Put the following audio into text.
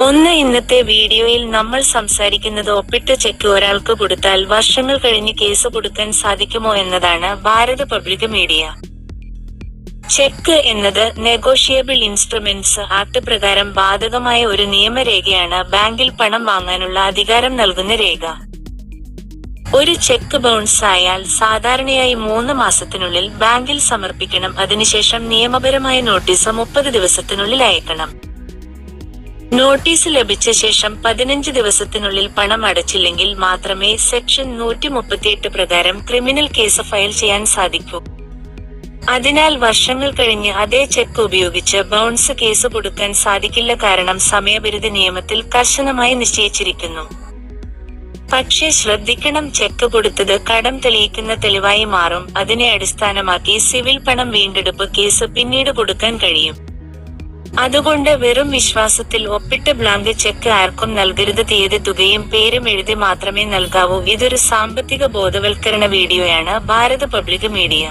ഇന്നത്തെ വീഡിയോയിൽ നമ്മൾ സംസാരിക്കുന്നത് ഒപ്പിട്ട ചെക്ക് ഒരാൾക്ക് കൊടുത്താൽ വർഷങ്ങൾ കഴിഞ്ഞ് കേസ് കൊടുക്കാൻ സാധിക്കുമോ എന്നതാണ്. ഭാരത പബ്ലിക് മീഡിയ. ചെക്ക് എന്നത് നെഗോഷിയബിൾ ഇൻസ്ട്രുമെന്റ്സ് ആക്ട് പ്രകാരം ബാധകമായ ഒരു നിയമരേഖയാണ്. ബാങ്കിൽ പണം വാങ്ങാനുള്ള അധികാരം നൽകുന്ന രേഖ. ഒരു ചെക്ക് ബൗൺസ് ആയാൽ സാധാരണയായി 3 മാസത്തിനുള്ളിൽ ബാങ്കിൽ സമർപ്പിക്കണം. അതിനുശേഷം നിയമപരമായ നോട്ടീസ് 30 ദിവസത്തിനുള്ളിൽ അയക്കണം. നോട്ടീസ് ലഭിച്ച ശേഷം 15 ദിവസത്തിനുള്ളിൽ പണം അടച്ചില്ലെങ്കിൽ മാത്രമേ സെക്ഷൻ 138 പ്രകാരം ക്രിമിനൽ കേസ് ഫയൽ ചെയ്യാൻ സാധിക്കൂ. അതിനാൽ വർഷങ്ങൾ കഴിഞ്ഞ് അതേ ചെക്ക് ഉപയോഗിച്ച് ബൗൺസ് കേസ് കൊടുക്കാൻ സാധിക്കില്ല. കാരണം സമയപരിധി നിയമത്തിൽ കർശനമായി നിശ്ചയിച്ചിരിക്കുന്നു. പക്ഷേ ശ്രദ്ധിക്കണം, ചെക്ക് കൊടുത്തത് കടം തെളിയിക്കുന്ന തെളിവായി മാറും. അതിനെ അടിസ്ഥാനമാക്കി സിവിൽ പണം വീണ്ടെടുപ്പ് കേസ് പിന്നീട് കൊടുക്കാൻ കഴിയും. അതുകൊണ്ട് വെറും വിശ്വാസത്തിൽ ഒപ്പിട്ട ബ്ലാങ്ക് ചെക്ക് ആർക്കും നൽകരുത്. തീയതി, തുകയും പേരും എഴുതി മാത്രമേ നൽകാവൂ. ഇതൊരു സാമ്പത്തിക ബോധവൽക്കരണ വീഡിയോയാണ്. ഭാരത പബ്ലിക് മീഡിയ.